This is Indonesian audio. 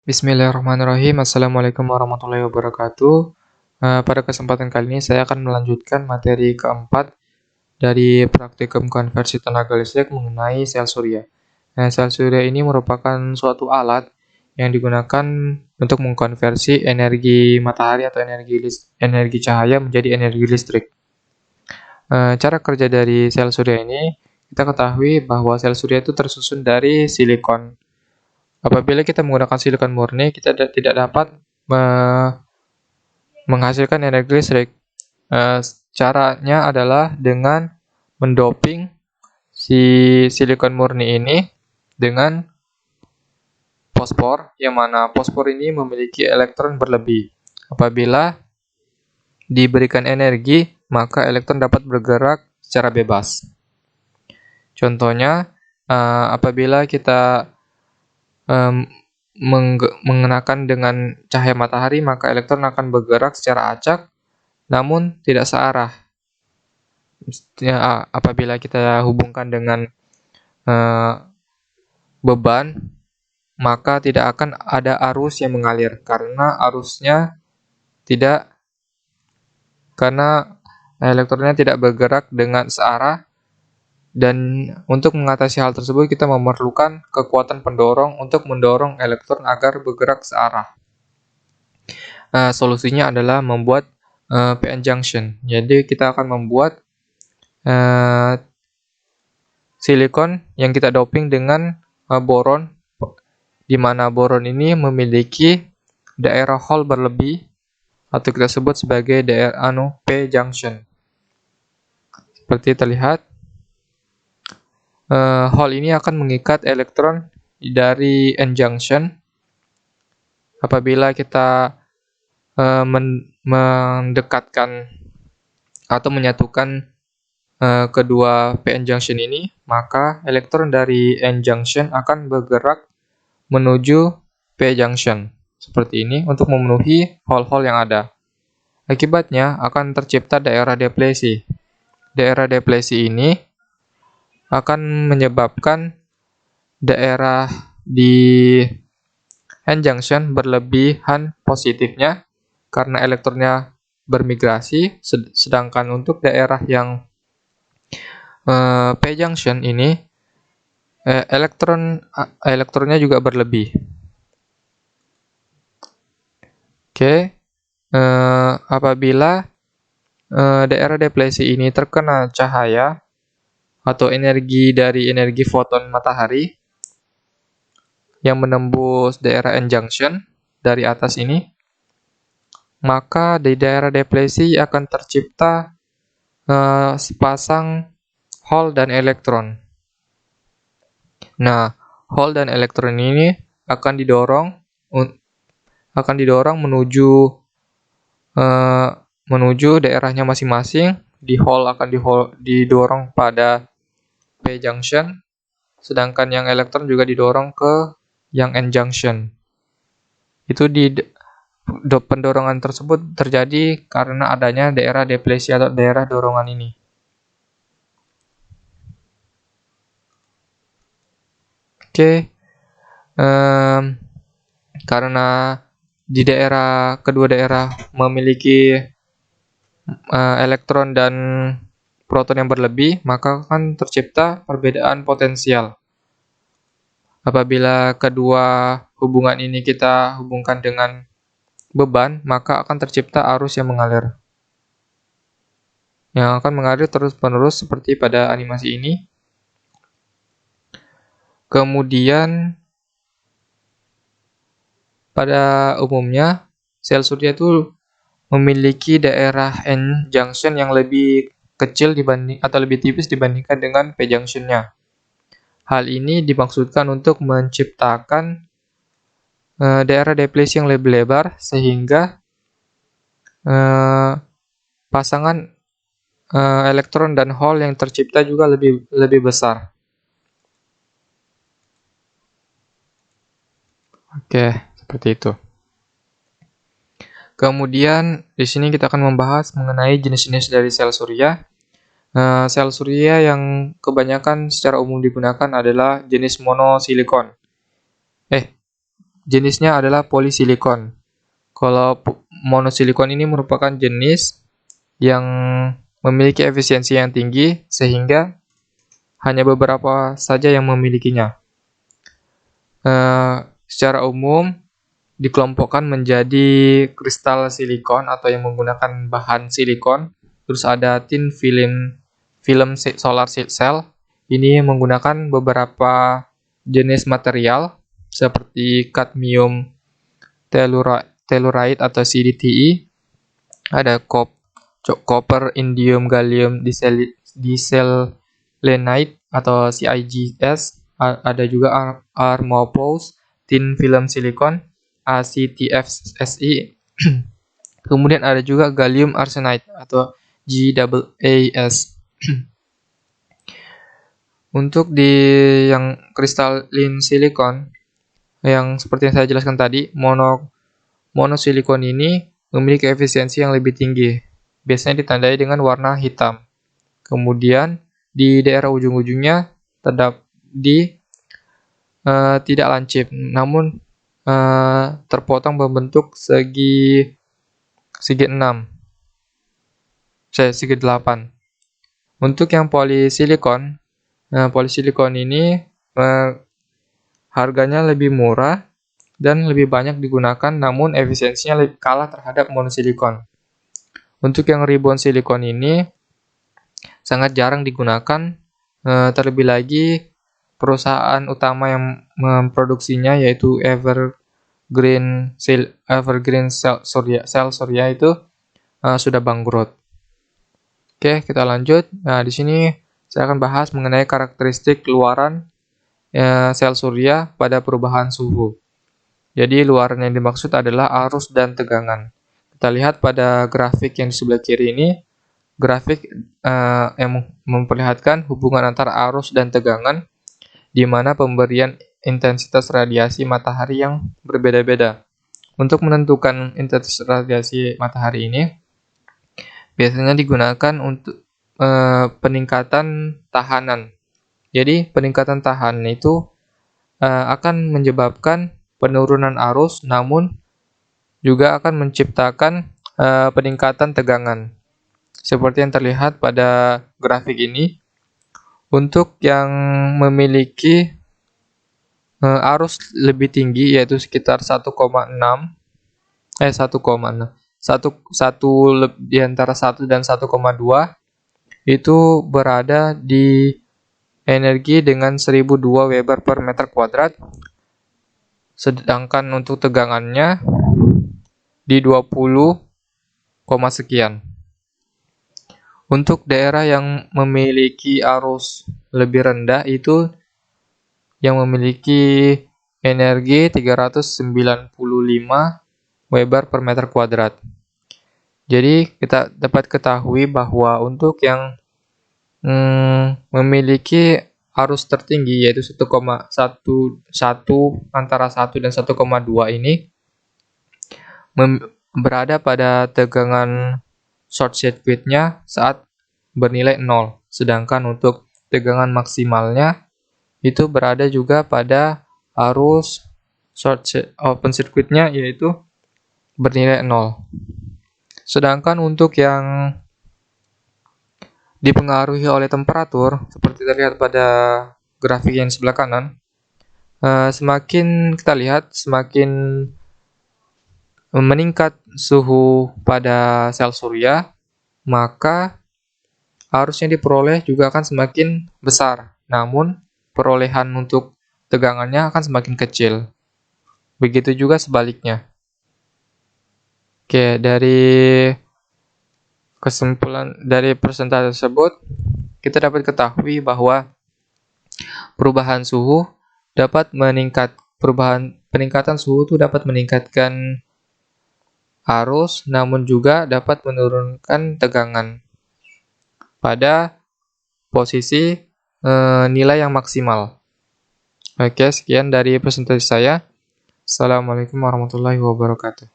Bismillahirrahmanirrahim. Assalamualaikum warahmatullahi wabarakatuh. Pada kesempatan kali ini saya akan melanjutkan materi keempat dari praktikum konversi tenaga listrik mengenai sel surya. Sel surya ini merupakan suatu alat yang digunakan untuk mengkonversi energi matahari atau energi cahaya menjadi energi listrik. Cara kerja dari sel surya ini, kita ketahui bahwa sel surya itu tersusun dari silikon. Apabila kita menggunakan silikon murni, kita tidak dapat menghasilkan energi listrik. Caranya adalah dengan mendoping si silikon murni ini dengan fosfor, yang mana fosfor ini memiliki elektron berlebih. Apabila diberikan energi, maka elektron dapat bergerak secara bebas. Contohnya, apabila kita mengenakan dengan cahaya matahari, maka elektron akan bergerak secara acak namun tidak searah. Apabila kita hubungkan dengan beban, maka tidak akan ada arus yang mengalir karena elektronnya tidak bergerak dengan searah. Dan untuk mengatasi hal tersebut, kita memerlukan kekuatan pendorong untuk mendorong elektron agar bergerak searah. Solusinya adalah membuat PN junction. Jadi kita akan membuat silikon yang kita doping dengan boron, di mana boron ini memiliki daerah Hall berlebih atau kita sebut sebagai daerah P junction. Seperti terlihat, Hall ini akan mengikat elektron dari N junction. Apabila kita mendekatkan atau menyatukan kedua PN junction ini, maka elektron dari N junction akan bergerak menuju P junction seperti ini untuk memenuhi hole-hole yang ada. Akibatnya akan tercipta daerah deplesi. Daerah deplesi ini akan menyebabkan daerah di N junction berlebihan positifnya karena elektronnya bermigrasi, sedangkan untuk daerah yang P junction ini elektronnya juga berlebih. Oke, apabila daerah deplesi ini terkena cahaya atau energi dari energi foton matahari yang menembus daerah N junction dari atas ini, maka di daerah deplesi akan tercipta sepasang hole dan elektron. Nah, hole dan elektron ini akan didorong menuju daerahnya masing-masing. Di hole akan didorong pada P junction, sedangkan yang elektron juga didorong ke yang N junction. Pendorongan tersebut terjadi karena adanya daerah deplesi atau daerah dorongan ini. Oke, karena di kedua daerah memiliki elektron dan proton yang berlebih, maka akan tercipta perbedaan potensial. Apabila kedua hubungan ini kita hubungkan dengan beban, maka akan tercipta arus yang mengalir. Yang akan mengalir terus-menerus seperti pada animasi ini. Kemudian, pada umumnya, sel surya itu memiliki daerah N junction yang lebih kecil atau lebih tipis dibandingkan dengan P junction-nya. Hal ini dimaksudkan untuk menciptakan daerah deplesi yang lebih lebar sehingga pasangan elektron dan hole yang tercipta juga lebih besar. Oke, seperti itu. Kemudian di sini kita akan membahas mengenai jenis-jenis dari sel surya. Sel surya yang kebanyakan secara umum digunakan adalah jenis monosilikon. jenisnya adalah polisilikon. Kalau monosilikon ini merupakan jenis yang memiliki efisiensi yang tinggi sehingga hanya beberapa saja yang memilikinya. Secara umum dikelompokkan menjadi kristal silikon atau yang menggunakan bahan silikon. Terus ada thin film solar cell. Ini menggunakan beberapa jenis material seperti kadmium telluride atau CdTe. Ada copper, indium, gallium diselenide atau CIGS. Ada juga amorphous thin film silicon ACTFSI. Kemudian ada juga gallium arsenide atau GAAS. Untuk di yang kristalin silikon yang seperti yang saya jelaskan tadi, monosilikon ini memiliki efisiensi yang lebih tinggi. Biasanya ditandai dengan warna hitam. Kemudian di daerah ujung-ujungnya tidak lancip, namun terpotong membentuk segi 8. Untuk yang polisilikon ini harganya lebih murah dan lebih banyak digunakan, namun efisiensinya kalah terhadap monosilikon. Untuk yang ribbon silikon ini sangat jarang digunakan, terlebih lagi perusahaan utama yang memproduksinya yaitu Evergreen Cell Surya itu sudah bangkrut. Oke, kita lanjut. Nah, di sini saya akan bahas mengenai karakteristik luaran sel surya pada perubahan suhu. Jadi luaran yang dimaksud adalah arus dan tegangan. Kita lihat pada grafik yang di sebelah kiri ini, grafik yang memperlihatkan hubungan antara arus dan tegangan, di mana pemberian intensitas radiasi matahari yang berbeda-beda. Untuk menentukan intensitas radiasi matahari ini, biasanya digunakan untuk peningkatan tahanan. Jadi peningkatan tahanan itu akan menyebabkan penurunan arus, namun juga akan menciptakan peningkatan tegangan. Seperti yang terlihat pada grafik ini, untuk yang memiliki arus lebih tinggi yaitu sekitar 1,6 di antara 1 dan 1,2 itu berada di energi dengan 1002 Weber per meter kuadrat, sedangkan untuk tegangannya di 20, sekian. Untuk daerah yang memiliki arus lebih rendah itu yang memiliki energi 395 Weber per meter kuadrat. Jadi kita dapat ketahui bahwa untuk yang memiliki arus tertinggi yaitu 1,11 antara 1 dan 1,2 ini berada pada tegangan short circuit-nya saat bernilai 0. Sedangkan untuk tegangan maksimalnya itu berada juga pada arus open circuit-nya yaitu bernilai 0. Sedangkan untuk yang dipengaruhi oleh temperatur, seperti terlihat pada grafik yang sebelah kanan, semakin kita lihat semakin meningkat suhu pada sel surya, maka arus yang diperoleh juga akan semakin besar, namun perolehan untuk tegangannya akan semakin kecil. Begitu juga sebaliknya. Oke, dari kesimpulan dari presentasi tersebut, kita dapat ketahui bahwa peningkatan suhu itu dapat meningkatkan arus, namun juga dapat menurunkan tegangan pada posisi nilai yang maksimal. Oke, sekian dari presentasi saya. Assalamualaikum warahmatullahi wabarakatuh.